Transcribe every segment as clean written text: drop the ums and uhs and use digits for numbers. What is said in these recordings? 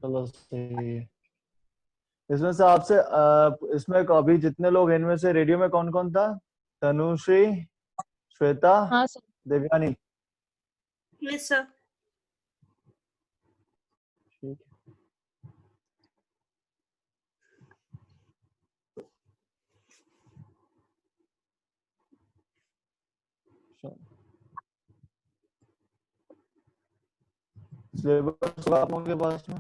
चलो सही है। इसमें से आपसे इसमें अभी जितने लोग हैं, इनमें से रेडियो में कौन कौन था? तनुश्री, श्वेता, हाँ सर। देवयानी। Yes sir. ठीक है। सिलेबस होगा आप लोगों के पास में?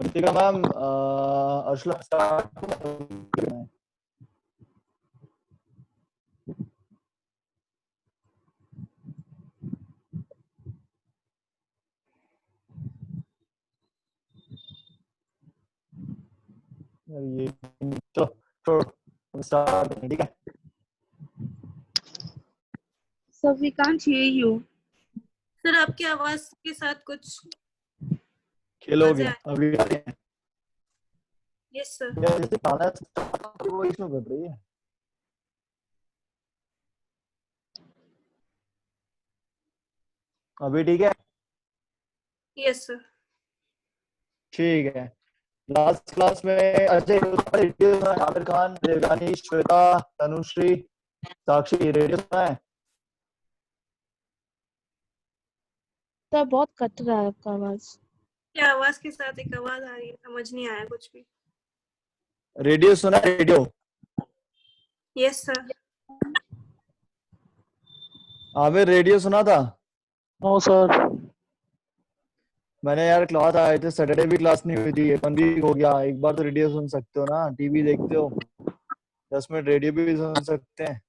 Ritika ma'am, Arshla start. ये चलो छोड़ो, स्टार्ट करें, ठीक है? Sir we can't hear you. Sir आपकी आवाज के साथ कुछ खेलोगे आवाजें आ- अभी आ रही हैं। Yes sir. यार जैसे खाना वो इसमें कर रही है। अभी ठीक है? Yes sir. ठीक है। लास्ट क्लास में अजय, आमिर खान, देवयानी, श्वेता, तनुश्री, साक्षी, रेडियो सुना है? सर बहुत कट रहा है आपका आवाज। क्या आवाज के साथ एक आवाज आ रही है, समझ नहीं आया कुछ भी। रेडियो सुना है? Radio yes sir. Aamir, radio सुना था? No sir. मैंने यार क्लास आए थे, सैटरडे भी क्लास नहीं हुई थी, 1 वीक हो गया। एक बार तो रेडियो सुन सकते हो ना, टीवी देखते हो, 10 मिनट रेडियो भी सुन सकते हैं।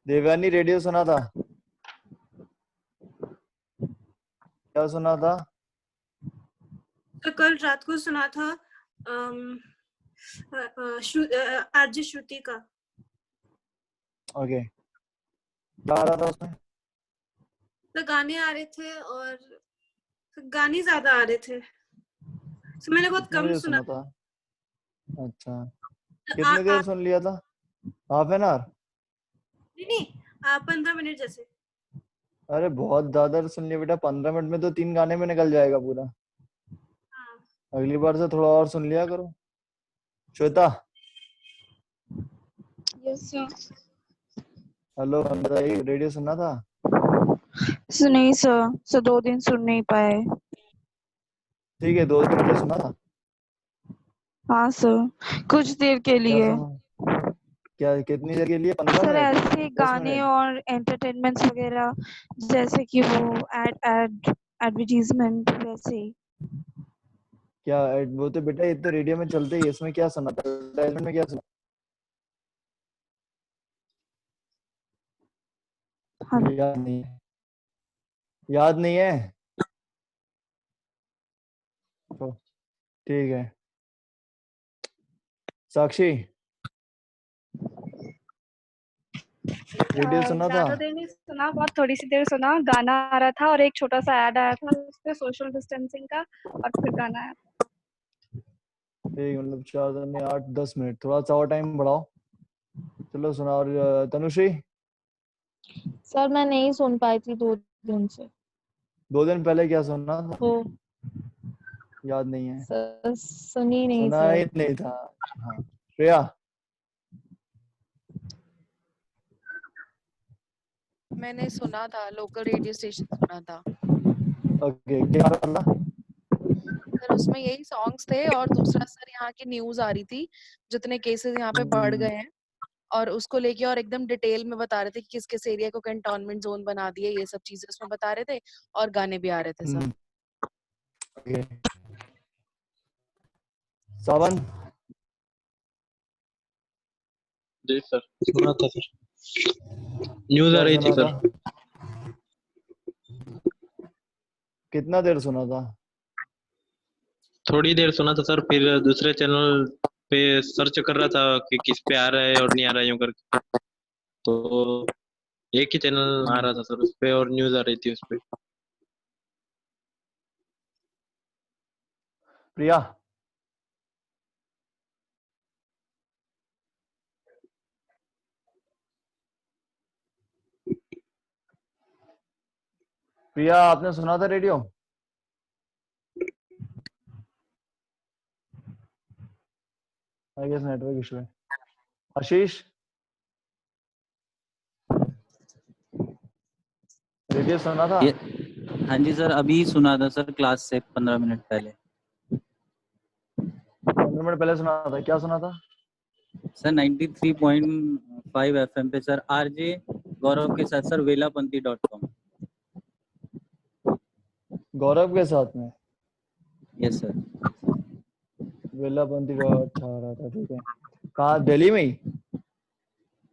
देवयानी, रेडियो सुना था? क्या सुना था? तो कल रात को सुना था आरजे श्रुति का। ओके, क्या आ रहा था उसमें? तो गाने आ रहे थे और गाने ज्यादा आ रहे थे, तो मैंने बहुत कितने कम बजे सुना। सुना था? अच्छा, आ, कितने आ, देर सुन लिया था? Half an hour? नहीं 15 मिनट जैसे। अरे बहुत ज्यादा सुन लिया बेटा, 15 मिनट में तो 3 गाने में निकल जाएगा पूरा। हाँ अगली बार से थोड़ा और सुन लिया करो। Shweta, yes sir. हेलो, बताइए, रेडियो सुनना था? नहीं सर 2 दिन सुन नहीं पाए। ठीक है, 2 दिन पहले सुना था? हाँ सर, कुछ देर के क्या लिए। सुना? क्या, कितनी देर के लिए? पंद्रह सर मिनट ऐसे दस गाने मिनट और एंटरटेनमेंट्स वगैरह, जैसे कि वो एडवर्टीजमेंट वैसे ही। क्या वो तो बेटा ये तो रेडियो में चलते ही है, इसमें क्या सुना था? एडवर्टाइजमेंट में क्या सुना? हाँ। याद नहीं है? याद नहीं है तो ठीक है। साक्षी, रेडियो सुना था? ज्यादा देर नहीं सुना, बहुत थोड़ी सी देर सुना। गाना आ रहा था और एक छोटा सा ऐड आया था उस पे सोशल डिस्टेंसिंग का, और फिर गाना आया। ठीक, मतलब 4 8 10 मिनट, थोड़ा सा और टाइम बढ़ाओ। चलो सुना। और तनुश्री, सर मैं नहीं सुन पाई थी 2 दिन से। 2 दिन पहले क्या सुना था? तो याद नहीं है? सर सुनी नहीं सुना सर। ही नहीं था। हाँ, श्रेया। मैंने सुना था, लोकल रेडियो स्टेशन सुना था ओके, क्या था? सर। उसमें यही सॉन्ग्स थे और दूसरा सर यहाँ की न्यूज आ रही थी, जितने केसेस यहाँ पे बढ़ गए हैं और उसको लेके, और एकदम डिटेल में बता रहे थे कि किस किस एरिया को कंटोनमेंट जोन बना दिए, ये सब चीजें उसमें बता रहे थे और गाने भी आ रहे थे सर। ओके, सावन। जी सर, सुना था सर, न्यूज आ क्या रही थी सुना था? सर। कितना देर सुना था? थोड़ी देर सुना था सर, फिर दूसरे चैनल पे सर्च कर रहा था कि किस पे आ रहा है और नहीं आ रहा है यूं करके, तो एक ही चैनल आ रहा था सर उस पे, और न्यूज आ रही थी उस पे। प्रिया, प्रिया आपने सुना था radio? I guess network issue है। आशीष रेडियो सुना था? ये हाँ जी सर, अभी सुना था सर, क्लास से 15 मिनट पहले। 15 मिनट पहले सुना था, क्या सुना था? सर 93.5 एफएम पे सर, आरजे गौरव के साथ सर, velapanthy.com। गौरव के साथ में? Yes sir. वेलापंथी का अच्छा आ रहा था, ठीक है। कहाँ, दिल्ली में ही?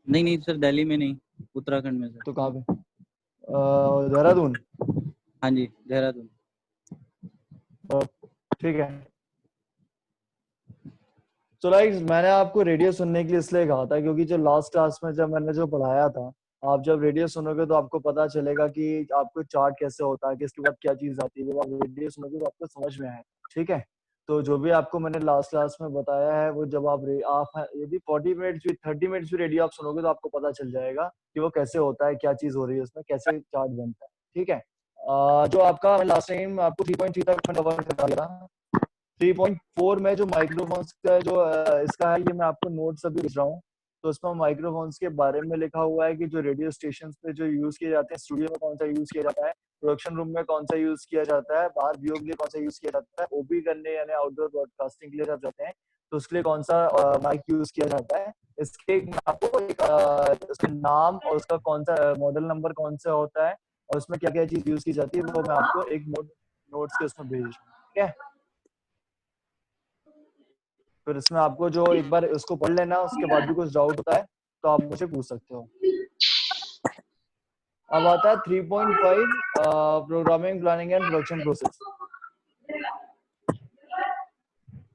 नहीं सर, दिल्ली में नहीं, उत्तराखंड में सर। तो कहाँ पे? देहरादून? हाँ जी, देहरादून। ठीक है। तो लाइक मैंने आपको रेडियो सुनने के लिए इसलिए कहा था क्योंकि जो लास्ट क्लास में जब मैंने जो पढ़ाया था, आप जब रेडियो सुनोगे तो आपको पता चलेगा कि आपको चार्ट कैसे होता है, किसके बाद क्या चीज आती है। जब आप रेडियो सुनोगे तो आपको समझ में आए, ठीक है। तो जो भी आपको मैंने लास्ट क्लास में बताया है वो जब आप यदि 40 मिनट्स भी 30 मिनट्स भी रेडियो आप सुनोगे तो आपको पता चल जाएगा कि वो कैसे होता है, क्या चीज हो रही है उसमें, कैसे चार्ट बनता है, ठीक है। जो आपका लास्ट टाइम आपको 3.3 तक मैंने कवर करा था। 3.4 में जो माइक्रोफोन्स का जो इसका है, ये मैं आपको नोट्स अभी भेज रहा हूँ। तो उसमें माइक्रोफोन्स के बारे में लिखा हुआ है कि जो रेडियो स्टेशन पे जो यूज किए जाते हैं, स्टूडियो में कौन सा यूज किया जाता है, प्रोडक्शन रूम में कौन सा यूज किया जाता है, बाहर व्यू के लिए कौन सा यूज किया जाता है, ओबी करने यानी आउटडोर ब्रॉडकास्टिंग के लिए जब जाते हैं तो उसके लिए कौन सा माइक यूज किया जाता है। इसके आपको उसका नाम और उसका कौन सा मॉडल नंबर कौन सा होता है और उसमें क्या क्या चीज यूज की जाती है वो मैं आपको एक नोट्स के उसमें भेज रहा हूँ, ठीक है। फिर इसमें आपको जो एक बार उसको पढ़ लेना, उसके बाद भी कुछ डाउट होता है तो आप मुझे पूछ सकते हो। अब आता है 3.5 programming, planning and production process.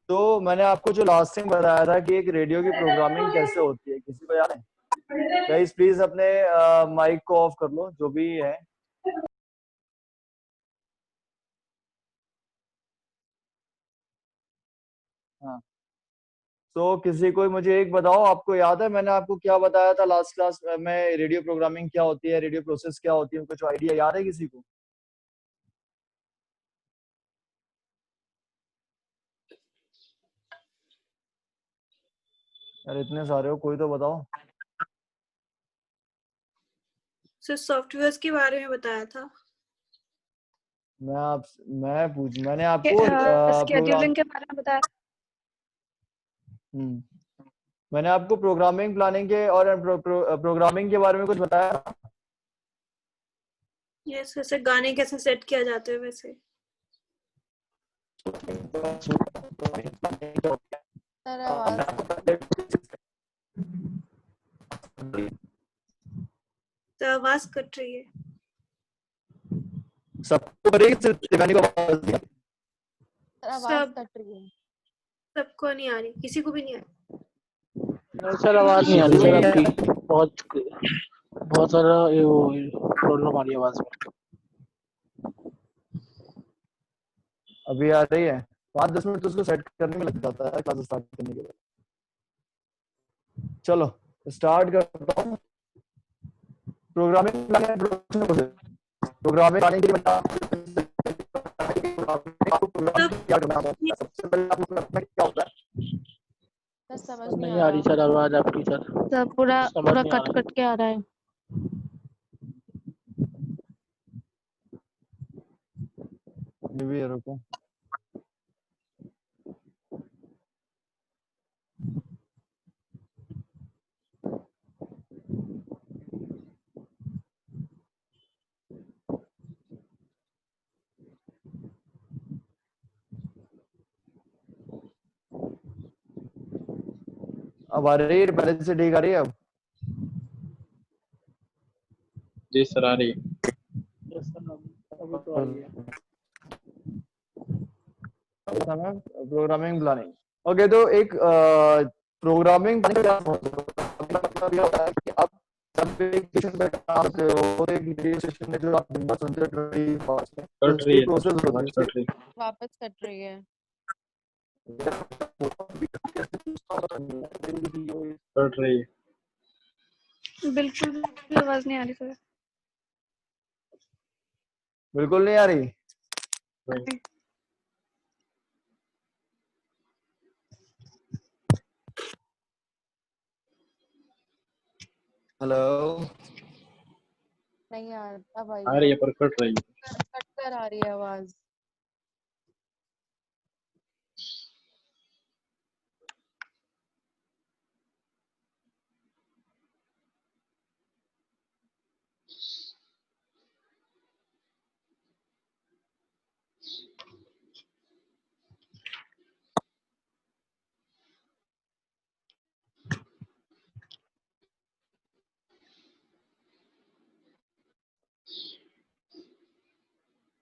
तो मैंने आपको जो लास्ट टाइम बताया था कि एक रेडियो की प्रोग्रामिंग कैसे होती है, किसी को याद है? गाइस प्लीज अपने माइक को ऑफ कर लो जो भी है। हाँ, तो किसी को मुझे एक बताओ, आपको याद है मैंने आपको क्या बताया था लास्ट क्लास में, रेडियो प्रोग्रामिंग क्या होती है, रेडियो प्रोसेस क्या होती है, कुछ आइडिया याद है किसी को? यार इतने सारे हो, कोई तो बताओ। सर सॉफ्टवेयर्स के बारे में बताया था। मैंने आपको प्रोग्राम स्केड्यूलिंग के बारे में बताया। मैंने आपको प्रोग्रामिंग, प्लानिंग के और प्रोग्रामिंग के बारे में कुछ बताया। यस सर, गाने कैसे सेट किया जाते हैं वैसे। सर आवाज तो आवाज कट रही है। सबको करेगी, सिर्फ दिवानी को आवाज दिया। सर आवाज सब कट रही है। सबको नहीं आ रही, किसी को भी नहीं आ रही। सर आवाज नहीं आ रही सर आपकी, बहुत सारा ये वो प्रॉब्लम आ रही है आवाज में। अभी आ रही है? 5-10 मिनट तो उसको सेट करने में लग जाता है क्लास स्टार्ट करने के बाद। चलो स्टार्ट करता हूँ। प्रोग्रामिंग, प्रोग्रामिंग प्लानिंग के लिए क्या करना होता है? सबसे पहले आपको करना क्या होता है? सर समझ नहीं आ रही सर आवाज आपकी सर, सर पूरा समझ पूरा नहीं आ कट रहा। कट के आ रहा है। ये भी है, रुको। अब आ रही है, पहले से ठीक आ रही है अब? जी सर आ रही है। यस सर अभी तो आ रही है। Programming, planning. ओके, तो एक प्रोग्रामिंग मतलब ये होता है कि आप जब एक स्टेशन पे काम करते हो, एक रेडियो स्टेशन में जो आप दिन भर सुनते हो 24 में, तो कट रही उसकी है प्रोसेस सर, होती आवाज है। कट रही है। वापस कट रही है। कट रही है। बिल्कुल भी आवाज नहीं आ रही सर। बिल्कुल नहीं आ रही। नहीं। हेलो, नहीं यार, अब आई। आ रही है पर कट रही है। कट कर आ रही है आवाज।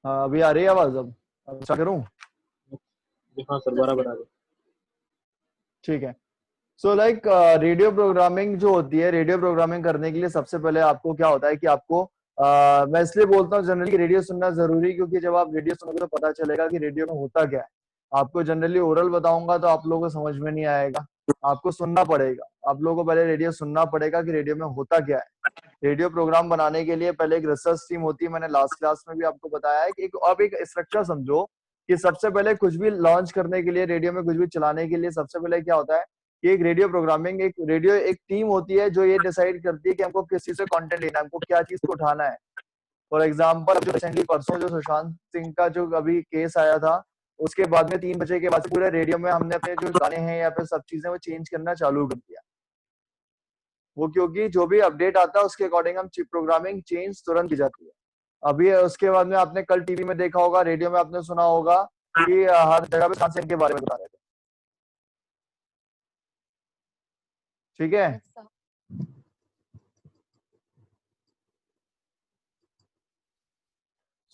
हाँ अभी आ रही है आवाज। अब क्या करूं? हाँ सर, बराबर आ रही ठीक है। सो लाइक रेडियो प्रोग्रामिंग जो होती है, रेडियो प्रोग्रामिंग करने के लिए सबसे पहले आपको क्या होता है कि आपको मैं इसलिए बोलता हूँ जनरली रेडियो सुनना जरूरी, क्योंकि जब आप रेडियो सुनोगे तो पता चलेगा कि रेडियो में होता क्या है। आपको जनरली ओरल बताऊंगा तो आप लोगों को समझ में नहीं आएगा, आपको सुनना पड़ेगा। आप लोगों को पहले रेडियो सुनना पड़ेगा कि रेडियो में होता क्या है। रेडियो प्रोग्राम बनाने के लिए पहले एक रिसर्च टीम होती है, मैंने लास्ट क्लास में भी आपको बताया है कि आप एक स्ट्रक्चर समझो कि सबसे पहले कुछ भी लॉन्च करने के लिए, रेडियो में कुछ भी चलाने के लिए सबसे पहले क्या होता है कि एक रेडियो प्रोग्रामिंग, एक रेडियो एक टीम होती है जो ये डिसाइड करती है कि हमको किस चीज से कंटेंट लेना है, हमको क्या चीज को उठाना है। फॉर एग्जाम्पल जो रिसेंटली परसों जो सुशांत सिंह का जो अभी केस आया था, उसके बाद में 3 बजे के बाद से पूरे रेडियो में हमने अपने जो गाने हैं या फिर सब चीजें वो चेंज करना चालू कर दिया। वो क्योंकि जो भी अपडेट आता है उसके अकॉर्डिंग हम प्रोग्रामिंग चेंज तुरंत की जाती है। अभी उसके बाद में आपने कल टीवी में देखा होगा, रेडियो में आपने सुना होगा कि हर जगह पे सुशांत सिंह के बारे में बता रहे थे। ठीक है। ऐसा।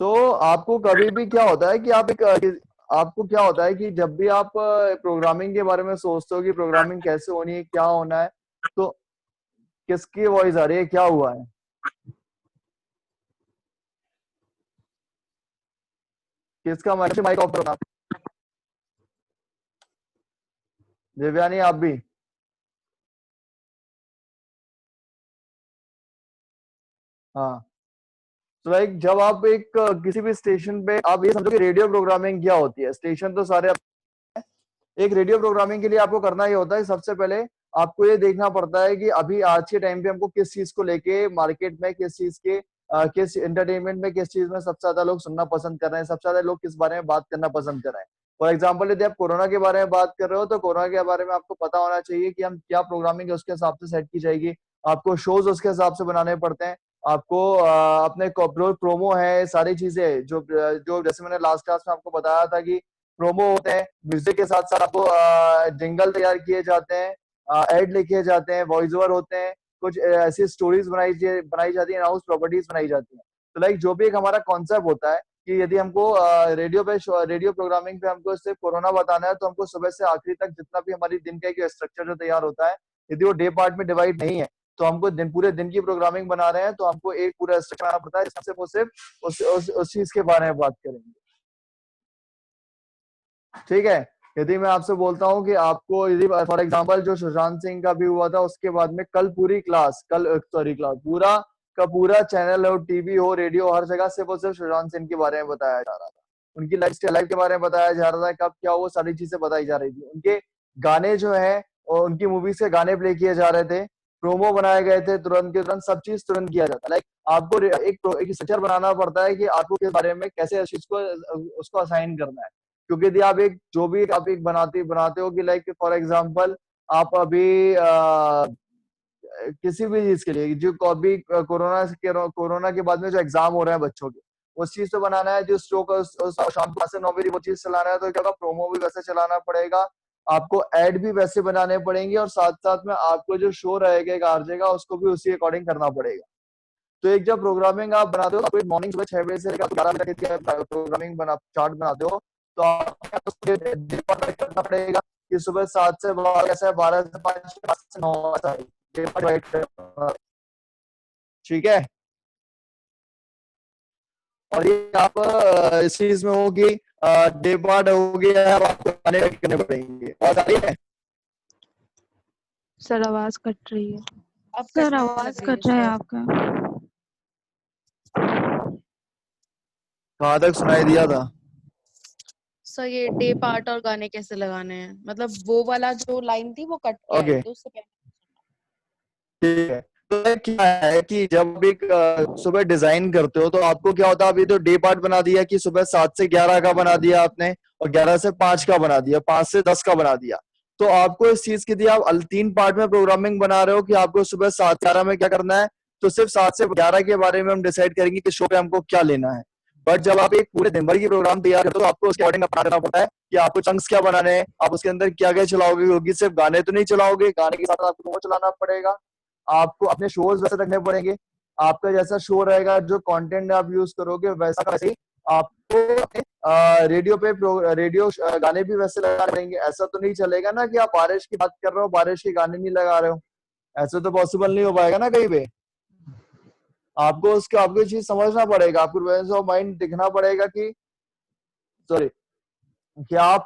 तो आपको कभी भी क्या होता है कि आपको क्या होता है कि जब भी आप प्रोग्रामिंग के बारे में सोचते हो कि प्रोग्रामिंग कैसे होनी है, क्या होना है, तो किसकी वॉइस आ रही है, क्या हुआ है? किसका माइक ऑफ करो। दिव्यानी आप भी। हाँ। तो लाइक जब आप एक किसी भी स्टेशन पे, आप ये समझो कि रेडियो प्रोग्रामिंग क्या होती है। स्टेशन तो सारे, एक रेडियो प्रोग्रामिंग के लिए आपको करना ये होता है सबसे पहले आपको ये देखना पड़ता है कि अभी आज के टाइम पे हमको किस चीज को लेके मार्केट में, किस चीज के किस एंटरटेनमेंट में, किस चीज में सबसे ज्यादा लोग सुनना पसंद कर रहे हैं, सबसे ज्यादा लोग किस बारे में बात करना पसंद कर रहे हैं। फॉर एग्जाम्पल यदि आप कोरोना के बारे में बात कर रहे हो तो कोरोना के बारे में आपको पता होना चाहिए कि हम क्या प्रोग्रामिंग है उसके हिसाब से सेट की जाएगी। आपको शोज उसके हिसाब से बनाने पड़ते हैं। आपको अपने प्रोमो है, सारी चीजें जो जो जैसे मैंने लास्ट क्लास में आपको बताया था कि प्रोमो होते हैं, म्यूजिक के साथ साथ आपको जिंगल तैयार किए जाते हैं, एड लिखे जाते हैं, वॉइस ओवर होते हैं, कुछ ऐसी स्टोरीज बनाई जाती है, हाउस प्रॉपर्टीज बनाई जाती है। तो लाइक जो भी एक हमारा कॉन्सेप्ट होता है कि यदि हमको रेडियो प्रोग्रामिंग पे हमको सिर्फ कोरोना बताना है तो हमको सुबह से आखिरी तक जितना भी हमारी दिन का जो स्ट्रक्चर जो तैयार होता है, यदि वो डे पार्ट में डिवाइड नहीं है तो हमको पूरे दिन की प्रोग्रामिंग बना रहे हैं तो हमको एक पूरा स्ट्रक्चर बनाना पड़ता है जिससे वो सिर्फ उस चीज के बारे में बात करेंगे। ठीक है। यदि मैं आपसे बोलता हूं कि आपको यदि फॉर एग्जांपल जो सुशांत सिंह का भी हुआ था उसके बाद में कल पूरी क्लास, पूरा का पूरा चैनल हो, टीवी हो, रेडियो, हर जगह सिर्फ और सिर्फ सुशांत सिंह के बारे में बताया जा रहा था, उनकी लाइफ के बारे में बताया जा रहा था, कब क्या वो सारी चीजें बताई जा रही थी। उनके गाने जो है और उनकी मूवीज के गाने प्ले किए जा रहे थे, प्रोमो बनाए गए थे, तुरंत के तुरंत सब चीज तुरंत किया जाता है। लाइक आपको एक स्ट्रक्चर बनाना पड़ता है कि आपको किस बारे में कैसे इस चीज को उसको असाइन करना है। क्योंकि यदि आप एक जो भी आप एक बनाते हो कि लाइक फॉर एग्जांपल आप अभी किसी भी चीज के लिए जो अभी कोरोना के बाद में जो एग्जाम हो रहे हैं बच्चों के, उस चीज से बनाना है, जो शो का शाम 5 से 9 बजे वो चीज चलाना है तो क्या प्रोमो भी वैसे चलाना पड़ेगा, आपको एड भी वैसे बनाने पड़ेंगे और साथ साथ में आपको जो शो रहेगा एक आरजे का उसको भी उसी अकॉर्डिंग करना पड़ेगा। तो एक जब प्रोग्रामिंग आप बनाते हो तो मॉर्निंग सुबह 6 बजे से लेकर 11 बजे तक प्रोग्रामिंग चार्ट बनाते हो तो आपको करना पड़ेगा कि सुबह 7 से 12 कैसे, 12 से 5, 5 से 9। ठीक है। और ये आप इस चीज में हो कि डे पार्ट हो गया, आपको गाने करने पड़ेंगे। और है सर आवाज कट रही है। अब सर कटने लग आवाज रही है कट रहा है सर। आपका। कहाँ तक सुनाई दिया था? सर ये डे पार्ट और गाने कैसे लगाने हैं, मतलब वो वाला जो लाइन थी वो कट के आई ओके थी उससे पहले। ठीक है। तो ये क्या है कि जब एक सुबह डिजाइन करते हो तो आपको क्या होता है, अभी तो डे पार्ट बना दिया कि सुबह 7 से 11 का बना दिया आपने, और 11 से 5 का बना दिया, 5 से 10 का बना दिया। तो आपको इस चीज की थी, आप 3 पार्ट में प्रोग्रामिंग बना रहे हो कि आपको सुबह 7 11 में क्या करना है, तो सिर्फ 7 से 11 के बारे में हम डिसाइड करेंगे कि शो पे हमको क्या लेना है। बट जब आप एक पूरे दिन भर की प्रोग्राम तैयार करते हो तो आपको उसके अकॉर्डिंग अपना करना पड़ता है कि आपको चंक्स क्या बनाने हैं, आप उसके अंदर क्या क्या चलाओगे, क्योंकि सिर्फ गाने तो नहीं चलाओगे, गाने के साथ आपको वो चलाना पड़ेगा, आपको अपने शोज वैसे रखने पड़ेंगे, आपका जैसा शो रहेगा, जो कंटेंट आप यूज करोगे वैसा का वैसे ही आपको रेडियो पे रेडियो गाने भी वैसे लगा रहेंगे। ऐसा तो नहीं चलेगा ना कि आप बारिश की बात कर रहे हो, बारिश के गाने नहीं लगा रहे हो, ऐसा तो पॉसिबल नहीं हो पाएगा ना कहीं पे। आपको उसके आपको ये चीज समझना पड़ेगा, आपको प्रेजेंस ऑफ माइंड दिखना पड़ेगा कि सॉरी कि आप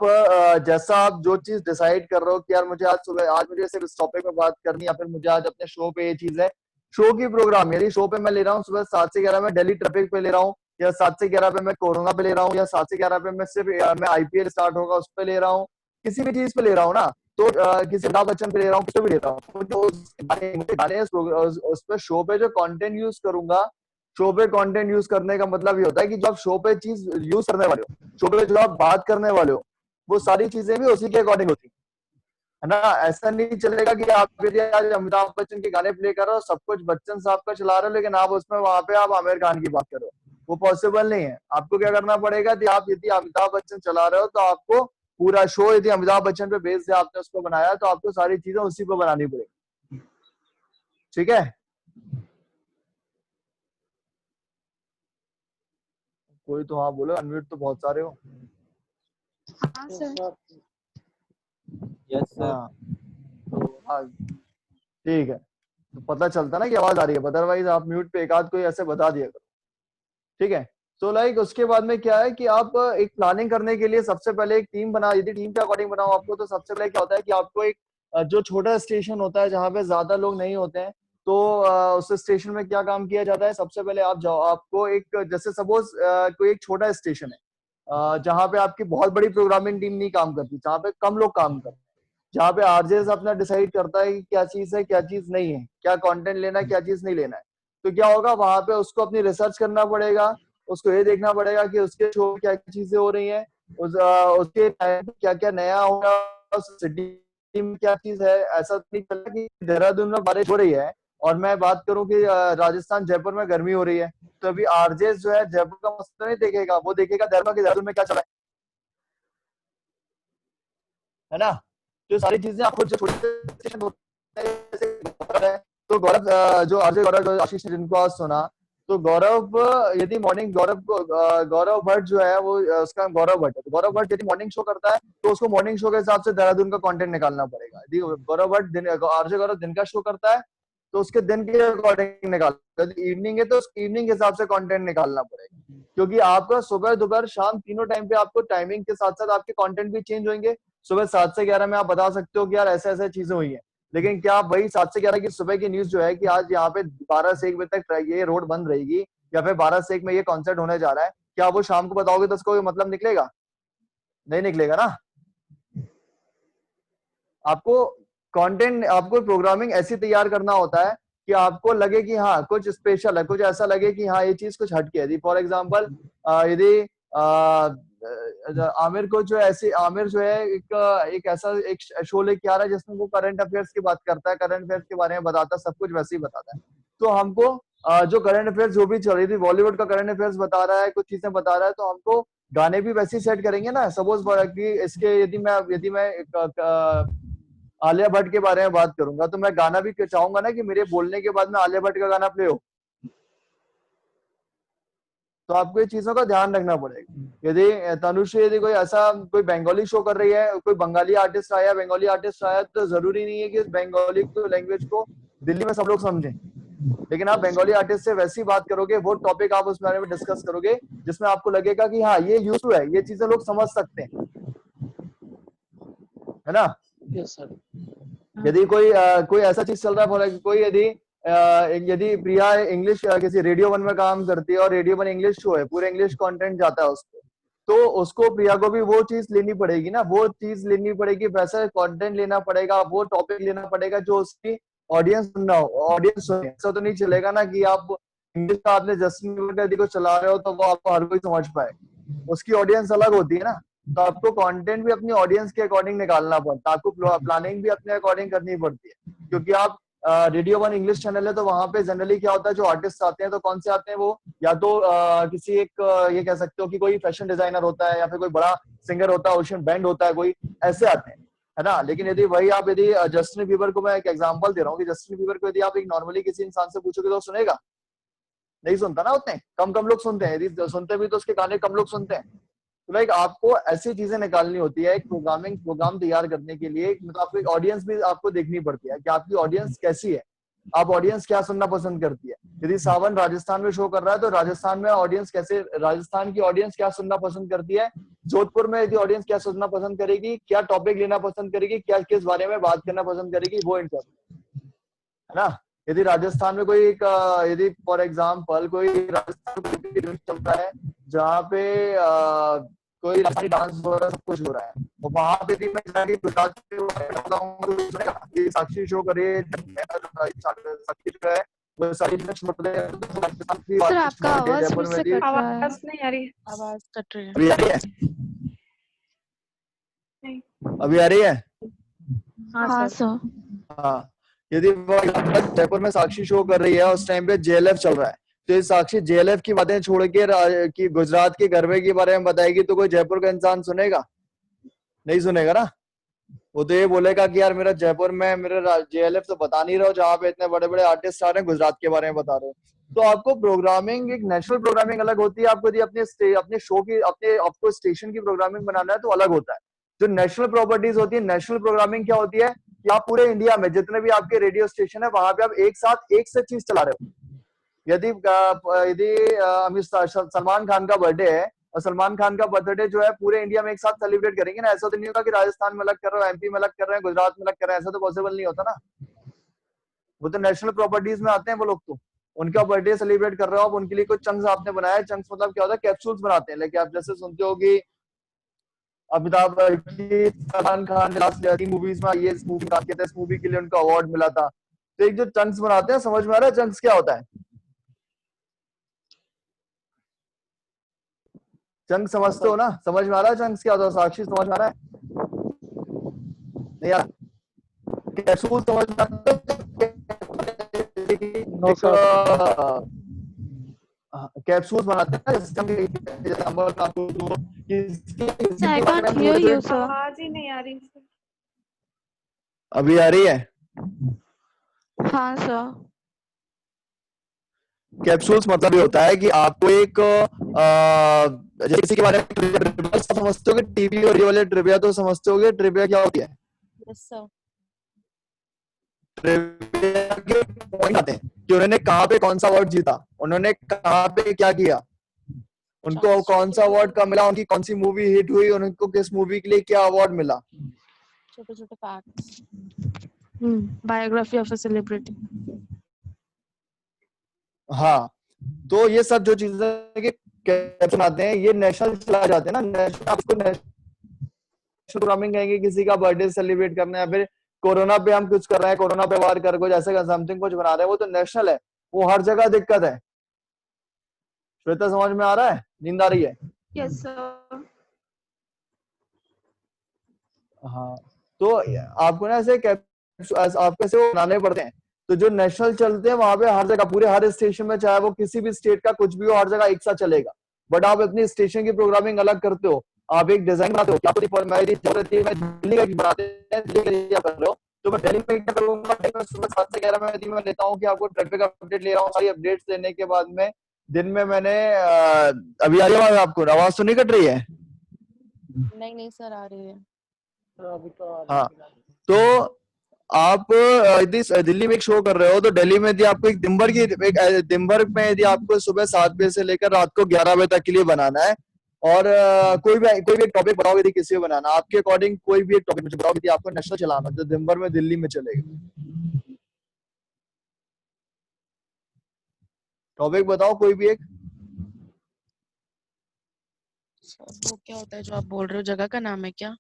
जैसा आप जो चीज डिसाइड कर रहे हो कि यार मुझे आज सुबह, आज मुझे सिर्फ इस टॉपिक पे बात करनी है, या फिर मुझे आज अपने शो पे ये चीज है, शो की प्रोग्राम, यदि शो पे मैं ले रहा हूँ सुबह 7 से 11 में दिल्ली ट्रैफिक पे ले रहा हूँ, या 7 से 11 पे मैं कोरोना पे ले रहा हूँ, या 7 से 11 पे मैं सिर्फ मैं आईपीएल स्टार्ट होगा उस पे ले रहा हूँ, किसी भी चीज पे ले रहा हूँ ना, तो किसी अमिताभ बच्चन पे ले रहा हूँ, किसी पे भी ले रहा हूँ, मुझे उस पे शो पे जो कंटेंट यूज करूंगा, शो पे कंटेंट यूज करने का मतलब ये होता है कि जब शो पे चीज यूज करने वाले हो, शो पे जो आप बात करने वाले हो, वो सारी चीजें भी उसी के अकॉर्डिंग होती है ना। ऐसा नहीं चलेगा कि आप यदि आज अमिताभ बच्चन के गाने प्ले कर रहे हो, सब कुछ बच्चन साहब का चला रहे हो, लेकिन आप उसमें वहां पे आप आमिर खान की बात कर रहे हो, वो पॉसिबल नहीं है। आपको क्या करना पड़ेगा कि आप यदि अमिताभ बच्चन चला रहे हो तो आपको पूरा शो यदि अमिताभ बच्चन पे बेस से आपने उसको बनाया, तो आपको सारी चीजें उसी पे बनानी पड़ेगी। ठीक है, कोई तो हाँ बोलो, अनम्यूट तो बहुत सारे हो। हाँ सर। Yes sir. हाँ तो हाँ ठीक है, तो पता चलता ना कि आवाज आ रही है, अदरवाइज आप म्यूट पे एक आध कोई ऐसे बता दिया करो। ठीक है, तो लाइक उसके बाद में क्या है कि आप एक प्लानिंग करने के लिए सबसे पहले एक टीम बना, यदि टीम के अकॉर्डिंग बनाओ आपको, तो सबसे पहले क्या होता है कि आपको एक जो छोटा स्टेशन होता है जहाँ पे ज्यादा लोग नहीं होते हैं, तो उस स्टेशन में क्या काम किया जाता है, सबसे पहले आप जाओ, आपको एक जैसे सपोज कोई एक छोटा स्टेशन है जहाँ पे आपकी बहुत बड़ी प्रोग्रामिंग टीम नहीं काम करती, जहाँ पे कम लोग काम करते हैं, जहाँ पे आरजेस अपना डिसाइड करता है कि क्या चीज है क्या चीज नहीं है, क्या कंटेंट लेना है क्या चीज नहीं लेना है। तो क्या होगा, वहां पे उसको अपनी रिसर्च करना पड़ेगा, उसको ये देखना पड़ेगा कि उसके शो में क्या क्या चीजें हो रही हैं, उसके टाइम क्या क्या नया होगा, उस सिटी में क्या चीज है। ऐसा तो नहीं चलता कि देहरादून में बारिश हो रही है और मैं बात करूं कि राजस्थान जयपुर में गर्मी हो रही है, तो अभी आरजेस जो है जयपुर का मसला नहीं देखेगा, वो देखेगा देहरादून में क्या चल रहा है ना। तो सारी चीजें आपको जो तो गौरव जो आरजे गौरव जो आशीष ने जिनको आज सुना, तो गौरव यदि मॉर्निंग गौरव भट्ट जो है वो उसका गौरव भट्ट है, तो गौरव भट्ट यदि मॉर्निंग शो करता है तो उसको मॉर्निंग शो के हिसाब से देहरादून का कंटेंट निकालना पड़ेगा। यदि गौरव भट्ट आरजे गौरव दिन का शो करता है तो उसके दिन के अकॉर्डिंग निकालना, यदि इवनिंग है तो इवनिंग के हिसाब से कंटेंट निकालना पड़ेगा, क्योंकि आपका सुबह दोपहर शाम तीनों टाइम पे आपको टाइमिंग के साथ साथ आपके कंटेंट भी चेंज होंगे। सुबह 7 से 11 में आप बता सकते हो कि यार ऐसे ऐसे चीजें हुई हैं, लेकिन क्या आप वही 7 से 11 की सुबह की न्यूज जो है कि आज यहाँ पे 12 से 1 बजे तक ये रोड बंद रहेगी, या फिर 12 से 1 में ये कॉन्सर्ट होने जा रहा है, क्या वो शाम को बताओगे तो उसका कोई मतलब निकलेगा? नहीं निकलेगा ना। आपको कंटेंट, आपको प्रोग्रामिंग ऐसी तैयार करना होता है कि आपको लगे कि हाँ कुछ स्पेशल है, कुछ ऐसा लगे कि हाँ ये चीज कुछ हटके है। यदि फॉर एग्जांपल यदि आमिर को जो ऐसे, आमिर जो है एक ऐसा एक शो लेके आ रहा है जिसमें वो करंट अफेयर्स की बात करता है, करंट अफेयर्स के बारे में बताता है, सब कुछ वैसे ही बताता है, तो हमको जो करंट अफेयर्स जो भी चल रही थी, बॉलीवुड का करंट अफेयर्स बता रहा है, कुछ चीजें बता रहा है, तो हमको गाने भी वैसे ही सेट करेंगे ना। सपोज कि इसके यदि मैं आलिया भट्ट के बारे में बात करूंगा तो मैं गाना भी चाहूंगा ना कि मेरे बोलने के बाद में आलिया भट्ट का गाना प्ले हो, तो आपको ये चीजों का ध्यान रखना पड़ेगा। यदि तनुश्री यदि कोई ऐसा कोई बंगाली शो कर रही है, कोई बंगाली आर्टिस्ट आया, बंगाली आर्टिस्ट आया, तो जरूरी नहीं है कि बंगाली लैंग्वेज को दिल्ली में सब लोग समझें, लेकिन आप बंगाली आर्टिस्ट से वैसी बात करोगे, वो टॉपिक आप उस बारे में डिस्कस करोगे जिसमें आपको लगेगा कि हाँ ये यूज है, ये चीजें लोग समझ सकते हैं, है ना। Yes sir. यदि कोई ऐसा चीज चल रहा है, कोई यदि यदि प्रिया इंग्लिश किसी रेडियो वन में काम करती है और रेडियो वन इंग्लिश शो है, पूरे इंग्लिश कंटेंट जाता है उसको, तो उसको प्रिया को भी वो चीज लेनी पड़ेगी ना, वो चीज लेनी पड़ेगी, वैसा कंटेंट लेना पड़ेगा, वो टॉपिक लेना पड़ेगा जो उसकी ऑडियंस सुनना हो, ऑडियंस सुने। ऐसा तो नहीं चलेगा ना कि आप इंग्लिश का आपने जस्टिन बीबर का यदि को चला रहे हो तो वो आपको हर कोई समझ पाए, उसकी ऑडियंस अलग होती है ना। तो आपको कंटेंट भी अपनी ऑडियंस के अकॉर्डिंग निकालना पड़ता है, आपको प्लानिंग भी अपने अकॉर्डिंग करनी पड़ती है, क्योंकि आप रेडियो वन इंग्लिश चैनल है तो वहां पे जनरली क्या होता है, जो आर्टिस्ट आते हैं तो कौन से आते हैं, वो या तो किसी एक ये कह सकते हो कि कोई फैशन डिजाइनर होता है या फिर कोई बड़ा सिंगर होता है, ओशन बैंड होता है, कोई ऐसे आते हैं, है ना। लेकिन यदि वही आप यदि जस्टिन बीबर को, मैं एक एग्जांपल दे रहा हूँ कि जस्टिन बीबर को यदि आप एक नॉर्मली किसी इंसान से पूछोगे तो सुनेगा नहीं, सुनता ना, उतने कम लोग सुनते हैं, यदि सुनते भी तो उसके गाने कम लोग सुनते हैं। तो लाइक आपको ऐसी चीजें निकालनी होती है एक प्रोग्राम तैयार करने के लिए, मतलब आपको एक ऑडियंस भी आपको देखनी पड़ती है कि आपकी ऑडियंस कैसी है, आप ऑडियंस क्या सुनना पसंद करती है। यदि सावन राजस्थान में शो कर रहा है तो राजस्थान में ऑडियंस कैसे, राजस्थान की ऑडियंस क्या सुनना पसंद करती है, जोधपुर में यदि ऑडियंस क्या सुनना पसंद करेगी, क्या टॉपिक लेना पसंद करेगी, क्या किस बारे में बात करना पसंद करेगी, वो इंटरेस्ट है ना। यदि राजस्थान में कोई एक यदि फॉर एग्जाम्पल कोई राजस्थान में चल रहा है जहाँ पे कोई राजस्थानी डांस हो रहा है, सब कुछ हो रहा है, तो वहां पे भी मैं जाके गुजरात में साक्षी शो करे, साक्षी जो है वो सारी सर आपका आवाज फिर से कट रहा है। आवाज नहीं आ रही। आवाज कट रही है। अभी आ रही है? नहीं। अभी आ रही है? हाँ सर। हाँ, यदि जयपुर में साक्षी शो कर रही है, उस टाइम पे जेएलएफ चल रहा है, तो ये साक्षी जेएलएफ की बातें छोड़ के कि गुजरात के गरबे के बारे में बताएगी तो कोई जयपुर का इंसान सुनेगा? नहीं सुनेगा ना। वो तो ये बोलेगा कि यार मेरा जयपुर में मेरा जेएलएफ तो बता नहीं रहा हो, जहाँ पे इतने बड़े बड़े आर्टिस्ट आ रहे हैं गुजरात के बारे में बता रहे हो। तो आपको प्रोग्रामिंग, एक नेशनल प्रोग्रामिंग अलग होती है, आपको यदि अपने शो की, अपने आपको स्टेशन की प्रोग्रामिंग बनाना है तो अलग होता है। जो नेशनल प्रॉपर्टीज होती है, नेशनल प्रोग्रामिंग क्या होती है कि आप पूरे इंडिया में जितने भी आपके रेडियो स्टेशन है वहां पे आप एक साथ एक से चीज चला रहे हो। यदि सलमान खान का बर्थडे है और सलमान खान का बर्थडे जो है पूरे इंडिया में एक साथ सेलिब्रेट करेंगे ना, ऐसा तो नहीं होगा कि राजस्थान में अलग कर रहे हो, एमपी में अलग कर रहे हैं, गुजरात में अलग कर रहे हैं, ऐसा तो पॉसिबल नहीं होता ना। वो तो नेशनल प्रॉपर्टीज में आते हैं वो लोग, तो उनका बर्थडे सेलिब्रेट कर रहे हो आप, उनके लिए कुछ चंक्स आपने बनाया। चंक्स मतलब क्या होता है, कैप्सूल्स बनाते हैं। लेकिन आप जैसे सुनते हो कि अमिताभ की सलमान खान लास्ट 3 मूवीज में ये मूवी काफी था, इस मूवी के लिए उनको अवार्ड मिला था। तो एक जो चंक्स बनाते हैं, समझ में आ रहा है चंक्स क्या होता है? चंक समझते हो ना, समझ में आ रहा है चंक्स क्या होता है? साक्षी समझ में आ रहा है? नहीं यार, कैप्सूल समझ में आता है? कैप्सूल्स बनाते हैं I can't hear you, sir. आवाज ही नहीं आ रही सर। अभी आ रही है? हाँ सर। कैप्सूल्स मतलब ये होता है कि आपको एक जैसे किसी के बारे में ट्रिविया समझते होगे, टीवी और ये वाले ट्रिविया तो समझते होगे। ट्रिविया क्या होती है? Yes sir. ट्रिविया के पॉइंट आते हैं कि उन्होंने कहाँ पे कौन सा अवार्ड जीता, उन्होंने कहाँ पे क्या किया, उनको कौन सा अवार्ड कब मिला, उनकी कौन सी मूवी हिट हुई, उनको किस मूवी के लिए क्या अवार्ड मिला। छोटे छोटे facts. Biography of a celebrity. हाँ, तो ये सब जो चीजें के कैप्शन आते हैं ये नेशनल चला जाते हैं ना। नेशनल, आपको नेशनल प्रोग्रामिंग कहेंगे, किसी का बर्थडे सेलिब्रेट करना है, फिर कोरोना पे हम कुछ कर रहे हैं, कोरोना पे वार कर कुछ ऐसे समथिंग कुछ बना रहे हैं, वो तो नेशनल है, वो हर जगह दिक्कत है। श्वेता समझ में आ रहा है? नींद आ रही है? Yes sir. हाँ, तो आपको ना ऐसे आपको ऐसे वो बनाने पड़ते हैं। तो जो नेशनल चलते हैं वहां पे हर जगह, पूरे हर स्टेशन में, चाहे वो किसी भी स्टेट का कुछ भी हो, हर जगह एक साथ चलेगा। बट आप अपनी स्टेशन की प्रोग्रामिंग अलग करते हो, आप एक डिजाइन बनाते हो। क्या मैं दिल्ली का बनाते हैं, दिल्ली का एरिया कर रहे हो, तो मैं दिल्ली में क्या करूंगा, सुबह 7 से 11 में यदि मैं लेता हूँ कि आपको ट्रैफिक अपडेट ले रहा हूँ, सारी अपडेट्स लेने के बाद में दिन में मैंने अभी आ रही है आपको आवाज तो नहीं कट रही है? नहीं सर आ रही है। हाँ, तो आप यदि दिल्ली में एक शो कर रहे हो तो दिल्ली में यदि आपको एक दिन भर में यदि आपको सुबह 7 बजे से लेकर रात को 11 बजे तक के लिए बनाना है, और कोई भी एक टॉपिक बताओ यदि किसी को बनाना, आपके अकॉर्डिंग कोई भी एक टॉपिक मुझे बताओ यदि आपको नेशनल चलाना जो दिन भर में दिल्ली में चलेगा। टॉपिक बताओ कोई भी एक। सर वो क्या होता है जो आप बोल रहे हो, जगह का नाम है क्या?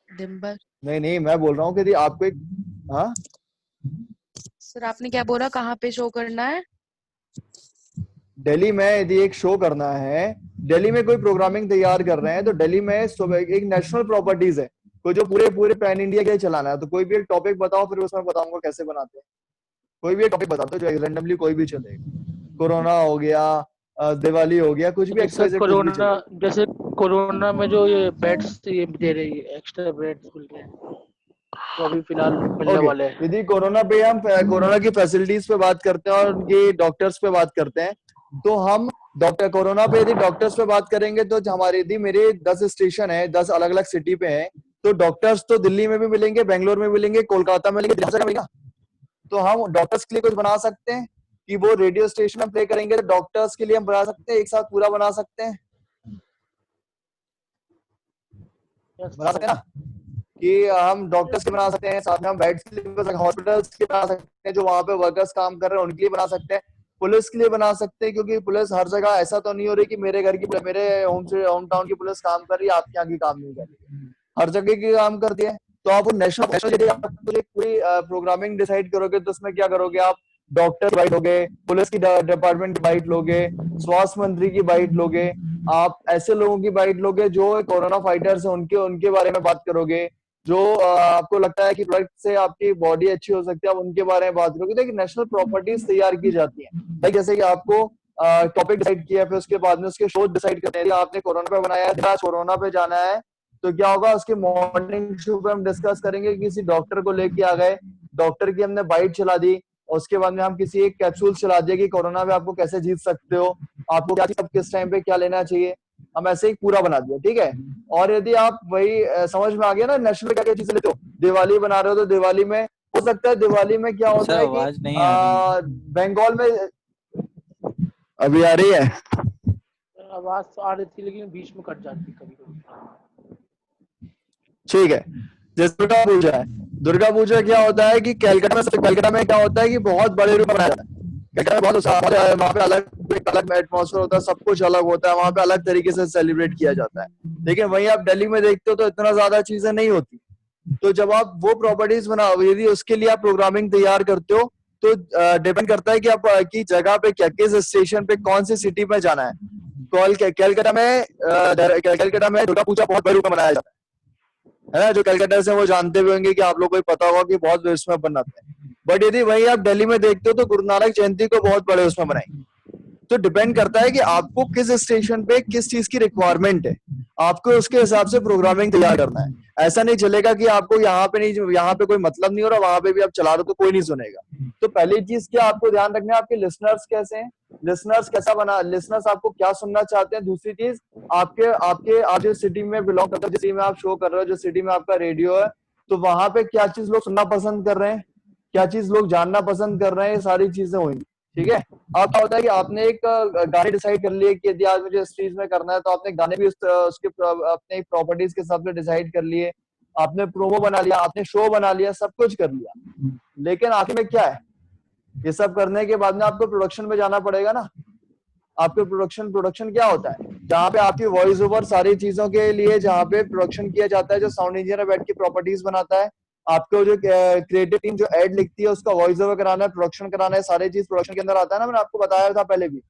दिम्बर? नहीं नहीं, मैं बोल रहा हूँ कि यदि आपको एक, हाँ सर आपने क्या बोला, कहाँ पे शो करना है? दिल्ली में यदि एक शो करना है, दिल्ली में कोई प्रोग्रामिंग तैयार कर रहे हैं, तो दिल्ली में एक नेशनल प्रॉपर्टीज है कोई जो पूरे पूरे पैन इंडिया के लिए चलाना है, तो कोई भी एक टॉपिक बताओ, फिर उसमें बताऊंगा कैसे बनाते हैं। कोई भी एक टॉपिक बता दो जो रैंडमली कोई भी चलेगा। कोरोना हो गया, दिवाली हो गया, कुछ भी जैसे एक्सरसाइज, कुछ भी कोरोना चलेगा। जैसे कोरोना में जो ये बेड्स ये दे रही है, एक्स्ट्रा बेड्स मिल रहे हैं, तो अभी फिलहाल मिलने ओके, वाले हैं। यदि कोरोना पे हम कोरोना की फैसिलिटीज पे बात करते हैं और उनकी डॉक्टर्स पे बात करते हैं, तो हम डॉक्टर कोरोना पे यदि डॉक्टर्स पे बात करेंगे तो हमारे यदि मेरे 10 स्टेशन है, 10 अलग अलग सिटी पे हैं, तो डॉक्टर्स तो दिल्ली में भी मिलेंगे, बेंगलोर में मिलेंगे, कोलकाता में मिलेंगे, जगह मिलेगा। तो हम डॉक्टर्स के लिए कुछ बना सकते हैं कि वो रेडियो स्टेशन में प्ले करेंगे, तो डॉक्टर्स के लिए हम बना सकते हैं, एक साथ पूरा बना सकते हैं, बना सकते हैं ना, कि हम डॉक्टर्स के बना सकते हैं, साथ में हम बेड्स के लिए, हॉस्पिटल्स के बना सकते हैं, जो वहां पे वर्कर्स काम कर रहे हैं उनके लिए बना सकते हैं, पुलिस के लिए बना सकते हैं, क्योंकि पुलिस हर जगह ऐसा तो नहीं हो रही कि मेरे घर की, मेरे होम टाउन की पुलिस काम कर रही है, आपके यहाँ की काम नहीं कर रही है, हर जगह की काम करती है। तो आप नेशनल यदि आप पूरी प्रोग्रामिंग डिसाइड करोगे, तो उसमें क्या करोगे आप, डॉक्टर की बाइट लोगे, पुलिस की डिपार्टमेंट की बाइट लोगे, स्वास्थ्य मंत्री की बाइट लोगे, आप ऐसे लोगों की बाइट लोगे जो कोरोना फाइटर्स हैं, उनके उनके बारे में बात करोगे, जो आपको लगता है कि प्रोडक्ट से आपकी बॉडी अच्छी हो सकती है, आप उनके बारे में बात करोगे। तो एक नेशनल प्रॉपर्टीज तैयार की जाती है भाई, जैसे कि आपको टॉपिक डिसाइड किया, फिर उसके बाद में उसके शो डिसाइड करते हैं। आपने कोरोना पे बनाया है, आज कोरोना पे जाना है, तो क्या होगा, उसके मॉर्निंग शो पे हम डिस्कस करेंगे, किसी डॉक्टर को लेके आ गए, डॉक्टर की हमने बाइट चला दी, और उसके बाद में हम किसी एक कैप्सूल चला दिया कि कोरोना में आपको कैसे जीत सकते हो, आपको क्या किस टाइम पे क्या लेना चाहिए, हम ऐसे ही पूरा बना दिया, ठीक है। और यदि आप वही समझ में आ गया ना, नेशनल क्या क्या चीजें लेते हो, दिवाली बना रहे हो, तो दिवाली में हो सकता है, दिवाली में क्या होता सर है कि आवाज नहीं आ रही। बंगाल में, अभी आ रही है, आवाज तो आ रही थी लेकिन बीच में कट जाती कभी कभी। ठीक है। जैसे दुर्गा पूजा है, दुर्गा पूजा क्या होता है कि कलकत्ता में क्या होता है कि बहुत बड़े रूप में मनाया जाता है, कलकत्ता में बहुत वहाँ पे अलग अलग एटमॉस्फेयर होता है, सब कुछ अलग होता है, वहाँ पे अलग तरीके से सेलिब्रेट किया जाता है। लेकिन वहीं आप दिल्ली में देखते हो तो इतना ज्यादा चीजें नहीं होती। तो जब आप वो प्रॉपर्टीज बनाओ, यदि उसके लिए आप प्रोग्रामिंग तैयार करते हो, तो डिपेंड करता है कि आप की जगह पे क्या, किस स्टेशन पे, कौन सी सिटी में जाना है। कलकत्ता में दुर्गा पूजा बहुत बड़े रूप में मनाया जाता है ना, जो कलकत्ता से वो जानते भी होंगे, कि आप लोग को पता होगा कि बहुत उसमें बनाते हैं। बट यदि वही आप दिल्ली में देखते हो तो गुरु नानक जयंती को बहुत बड़े उसमें बनाएंगे। तो डिपेंड करता है कि आपको किस स्टेशन पे किस चीज की रिक्वायरमेंट है, आपको उसके हिसाब से प्रोग्रामिंग तैयार करना है। ऐसा नहीं चलेगा कि आपको यहाँ पे नहीं, यहाँ पे कोई मतलब नहीं हो रहा, वहां पे भी आप चला रहे हो तो कोई नहीं सुनेगा। तो पहली चीज क्या आपको ध्यान रखना है, आपके लिसनर्स कैसे हैं, लिसनर्स कैसा बना, लिसनर्स आपको क्या सुनना चाहते हैं। दूसरी चीज, आपके आपके आप जिस सिटी में बिलोंग करते हो, जिस सिटी में आप शो कर रहे हो, जो सिटी में आपका रेडियो है, तो वहां पे क्या चीज लोग सुनना पसंद कर रहे हैं, क्या चीज लोग जानना पसंद कर रहे हैं, ये सारी चीजें होंगी, ठीक है। अब क्या होता है कि आपने एक गाने डिसाइड कर लिए कि यदि आज मुझे इस चीज में करना है, तो आपने गाने भी उसके अपने प्रॉपर्टीज के हिसाब से डिसाइड कर लिए, आपने प्रोमो बना लिया, आपने शो बना लिया, सब कुछ कर लिया। लेकिन आखिर में क्या है, ये सब करने के बाद में आपको प्रोडक्शन में जाना पड़ेगा ना। आपके प्रोडक्शन क्या होता है, जहाँ पे आपकी वॉइस ओवर सारी चीजों के लिए, जहाँ पे प्रोडक्शन किया जाता है, जो साउंड इंजीनियर बैठ के प्रॉपर्टीज बनाता है, आपको जो क्रिएटिव टीम जो एड लिखती है, उसका वॉइस ओवर कराना है, प्रोडक्शन कराना है, सारी चीज प्रोडक्शन के अंदर आता है ना, मैंने आपको बताया था पहले भी,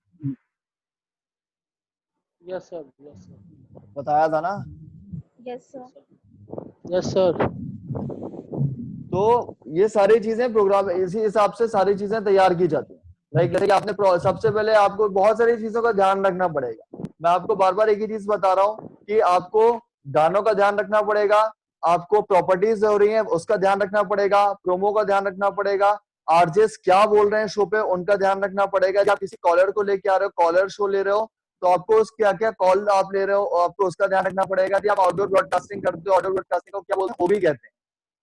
यस सर, यस सर, बताया था ना। Yes sir. Yes sir. तो ये सारी चीजें प्रोग्राम, इसी हिसाब से सारी चीजें तैयार की जाती है। लाइक जैसे कि आपने सबसे पहले आपको बहुत सारी चीजों का ध्यान रखना पड़ेगा। मैं आपको बार बार एक ही चीज बता रहा हूँ कि आपको गानों का ध्यान रखना पड़ेगा, आपको प्रॉपर्टीज हो रही हैं उसका ध्यान रखना पड़ेगा, प्रोमो का ध्यान रखना पड़ेगा, आरजेस क्या बोल रहे हैं शो पे उनका ध्यान रखना पड़ेगा। जब आप किसी कॉलर को लेके आ रहे हो, कॉलर शो ले रहे हो, तो आपको क्या क्या कॉल आप ले रहे हो, आपको उसका ध्यान रखना पड़ेगा। कि आप आउटडोर ब्रॉडकास्टिंग करते हो, आउटडोर ब्रॉडकास्टिंग को क्या बोलते हैं, ओबी कहते हैं,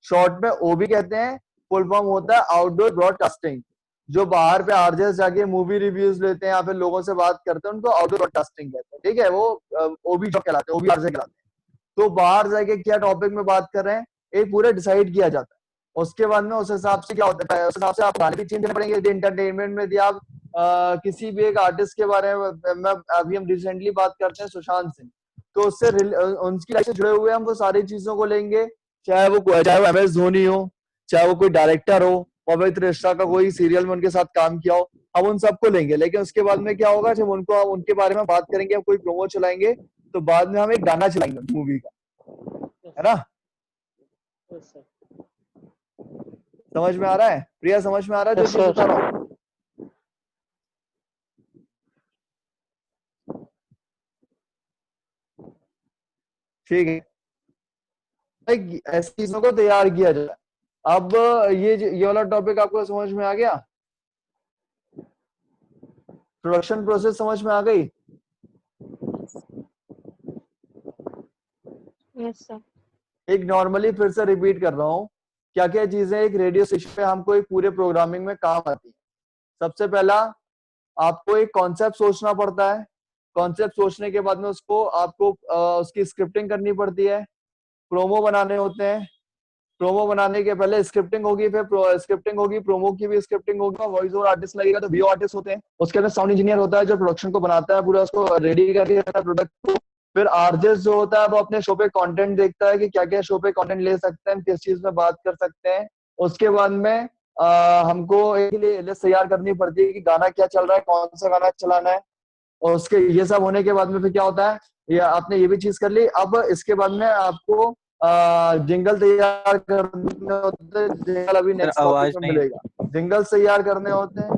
शॉर्ट में ओबी कहते हैं, फुल फॉर्म होता है आउटडोर ब्रॉडकास्टिंग। जो बाहर पे आरजेस जाके मूवी रिव्यूज लेते हैं या फिर लोगों से बात करते हैं, उनको आउटडोर ब्रॉडकास्टिंग कहते हैं, ठीक है। वो ओबी जो कहलाते हैं, ओबी आरजे कहलाते हैं। तो बाहर जाके क्या टॉपिक में बात कर रहे हैं, एक पूरा डिसाइड किया जाता है। उसके बाद में उस हिसाब से क्या होता है, उस हिसाब से आप गाने भी चेंज करने पड़ेंगे। यदि एंटरटेनमेंट में यदि आप किसी भी एक आर्टिस्ट के बारे में अभी हम रिसेंटली बात करते हैं सुशांत सिंह, तो उससे उनकी लाइफ से जुड़े हुए हम वो सारी चीजों को लेंगे, चाहे वो MS धोनी हो, चाहे वो कोई डायरेक्टर हो, पवित्र रिश्ता का कोई सीरियल में उनके साथ काम किया हो, हम उन सबको लेंगे। लेकिन उसके बाद में क्या होगा, जब उनको उनके बारे में बात करेंगे, हम कोई प्रोमो चलाएंगे, तो बाद में हम एक गाना चलाएंगे मूवी का, है ना? Yes sir. समझ में आ रहा है प्रिया? समझ में आ रहा है जो यस चीज बता सर। रहा हूँ? ठीक है, ऐसी चीजों को तैयार किया जाए। अब ये वाला टॉपिक आपको समझ में आ गया? प्रोडक्शन प्रोसेस समझ में आ गई? Yes sir. एक नॉर्मली फिर से रिपीट कर रहा हूँ, क्या क्या चीजें एक रेडियो स्टेशन पे हमको एक पूरे प्रोग्रामिंग में काम आती है। सबसे पहला, आपको एक कॉन्सेप्ट सोचना पड़ता है। कॉन्सेप्ट सोचने के बाद में उसको आपको उसकी स्क्रिप्टिंग करनी पड़ती है, प्रोमो बनाने होते हैं। प्रोमो बनाने के पहले स्क्रिप्टिंग होगी, फिर स्क्रिप्टिंग होगी, प्रोमो की भी स्क्रिप्टिंग होगी, वॉइस ओवर आर्टिस्ट लगेगा तो वीओ आर्टिस्ट होते हैं। उसके अंदर साउंड इंजीनियर होता है जो प्रोडक्शन को बनाता है, पूरा उसको रेडी करके प्रोडक्ट को। फिर आरजेस जो होता है वो अपने शो पे कंटेंट देखता है कि क्या क्या शो पे कंटेंट ले सकते हैं, किस चीज में बात कर सकते हैं। उसके बाद में हमको एक लिस्ट तैयार करनी पड़ती है कि गाना क्या चल रहा है, कौन सा गाना चलाना है। और उसके ये सब होने के बाद में फिर क्या होता है, ये आपने ये भी चीज कर ली। अब इसके बाद में आपको जिंगल तैयार करने होते हैं। जिंगल अभी सर नेक्स्ट टॉपिक आवाज में नहीं। मिलेगा। जिंगल्स तैयार करने होते हैं,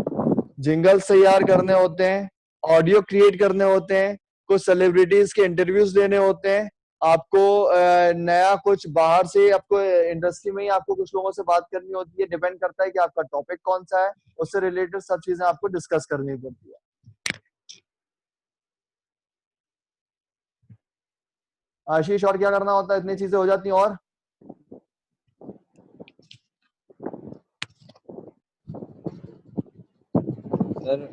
जिंगल्स तैयार करने होते हैं, ऑडियो क्रिएट करने होते हैं, कुछ सेलिब्रिटीज के इंटरव्यूज देने होते हैं। आपको नया कुछ बाहर से, आपको इंडस्ट्री में ही आपको कुछ लोगों से बात करनी होती है। डिपेंड करता है कि आपका टॉपिक कौन सा है, उससे रिलेटेड सब चीजें आपको डिस्कस करनी पड़ती है। आशीष, और क्या करना होता है? इतनी चीजें हो जाती हैं। और सर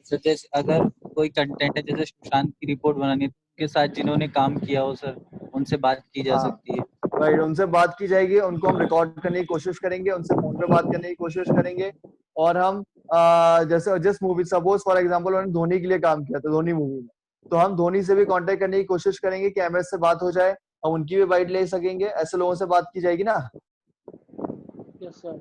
सर जैसे अगर कोई कंटेंट है, जैसे सुशांत की रिपोर्ट बनानी है, तो उनके साथ जिन्होंने काम किया हो सर, उनसे बात की जा हाँ, सकती है। राइट, उनसे बात की जाएगी, उनको हम रिकॉर्ड करने की कोशिश करेंगे, उनसे फोन पे बात करने की कोशिश करेंगे। और हम जैसे जिस मूवी, सपोज फॉर एग्जांपल उन्होंने धोनी के लिए काम किया था, धोनी मूवी में, तो हम धोनी से भी कांटेक्ट करने की कोशिश करेंगे कि MS से बात हो जाए, हम उनकी भी बाइट ले सकेंगे। ऐसे लोगों से बात की जाएगी ना। Yes sir.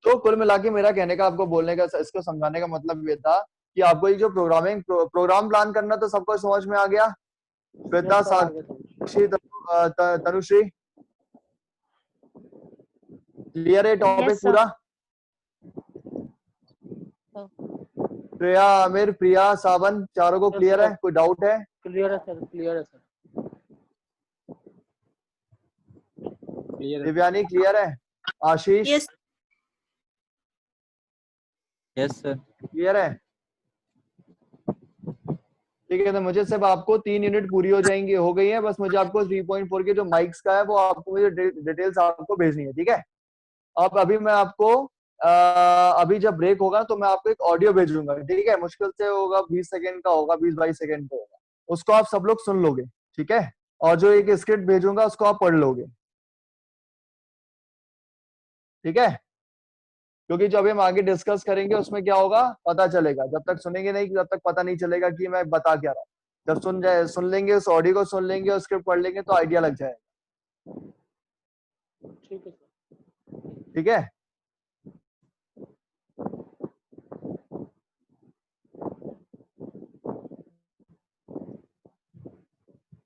तो कुल मिला के मेरा कहने का, आपको बोलने का, इसको समझाने का मतलब ये था कि आपको ये जो प्रोग्राम प्लान करना, तो सबको समझ में आ गया? श्वेता, यस सर, आगे समझ। साक्षी, तनुश्री, क्लियर है टॉपिक यस सर। पूरा? प्रिया, आमिर, प्रिया, सावन, चारों को यस क्लियर सर, है? कोई डाउट है? क्लियर है सर, क्लियर है सर। क्लियर है। दिव्यानी क्लियर है? आशीष यस यस सर। क्लियर है? ठीक है, तो मुझे सिर्फ आपको 3 यूनिट पूरी हो जाएंगी, हो गई है। बस मुझे आपको 3.4 के जो माइक्स का है वो आपको मुझे डिटेल्स आपको भेजनी है, ठीक है? अब अभी मैं आपको अभी जब ब्रेक होगा तो मैं आपको एक ऑडियो भेजूंगा, ठीक है? मुश्किल से होगा 20 सेकंड का, होगा 20-22 सेकंड का होगा। उसको आप सब लोग सुन लोगे, ठीक है? और जो एक स्क्रिप्ट भेजूंगा उसको आप पढ़ लोगे, ठीक है? क्योंकि जब हम आगे डिस्कस करेंगे उसमें क्या होगा पता चलेगा। जब तक सुनेंगे नहीं, जब तक पता नहीं चलेगा कि मैं बता क्या रहा हूँ। जब सुन लेंगे, उस ऑडियो को सुन लेंगे और स्क्रिप्ट पढ़ लेंगे तो आइडिया लग जाएगा, ठीक है सर। ठीक है?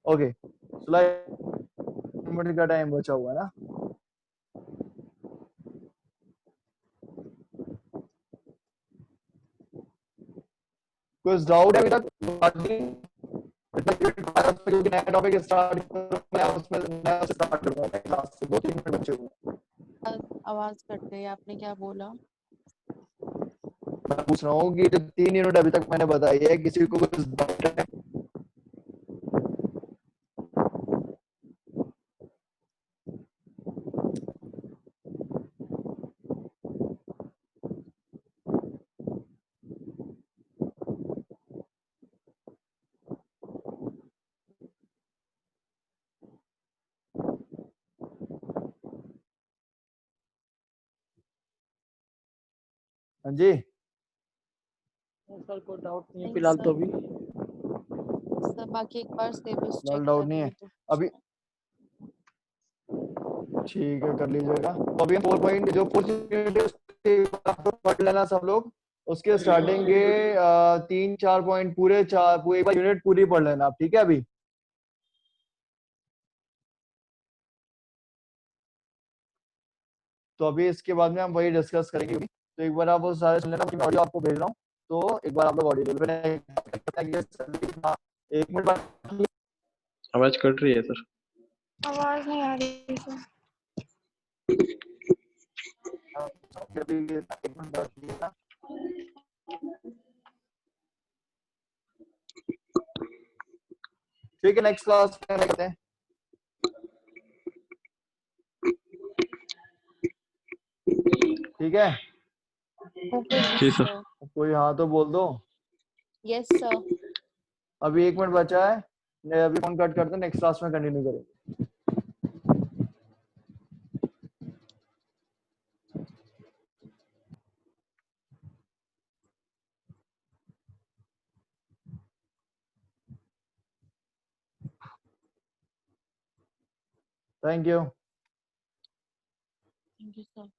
ओके, 16 मिनट का टाइम बचा हुआ है ना। कुछ डाउट है अभी तक? क्योंकि नया टॉपिक स्टार्ट मैं उसमें नया स्टार्ट करूंगा, क्लास से 2-3 मिनट बचे हुए हैं। आवाज कट गई, आपने क्या बोला? मैं पूछ रहा हूँ कि जो 3 यूनिट अभी तक मैंने बताई है, किसी को कुछ डाउट है? हाँ जी, सर कोई डाउट नहीं है नहीं फिलहाल तो सर। अभी। सर बाकी एक बार सिलेबस फिलहाल चेक डाउट कर नहीं है लीजिए तो अभी। ठीक है, कर लीजिएगा। तो अभी 4 पॉइंट जो 4 पढ़ लेना सब लोग। उसके स्टार्टिंग के 3-4 पॉइंट पूरे एक बार यूनिट पूरी पढ़ लेना आप, ठीक है अभी। तो अभी इसके बाद में हम वही डिस्कस करेंगे अभी। तो एक बार आप वो सारे सुन लेना, मैं ऑडियो आपको भेज रहा हूँ। तो एक बार आप लोग ऑडियो ले लो। 1 मिनट बाद आवाज कट रही है सर। आवाज नहीं आ रही सर। ठीक है, नेक्स्ट क्लास में देखते हैं। ठीक है, ओके जी सर। सर। कोई हाँ तो बोल दो। Yes sir. अभी 1 मिनट बचा है, मैं अभी फोन कट करते हैं, नेक्स्ट क्लास में कंटिन्यू करेंगे। Thank you. Thank you sir.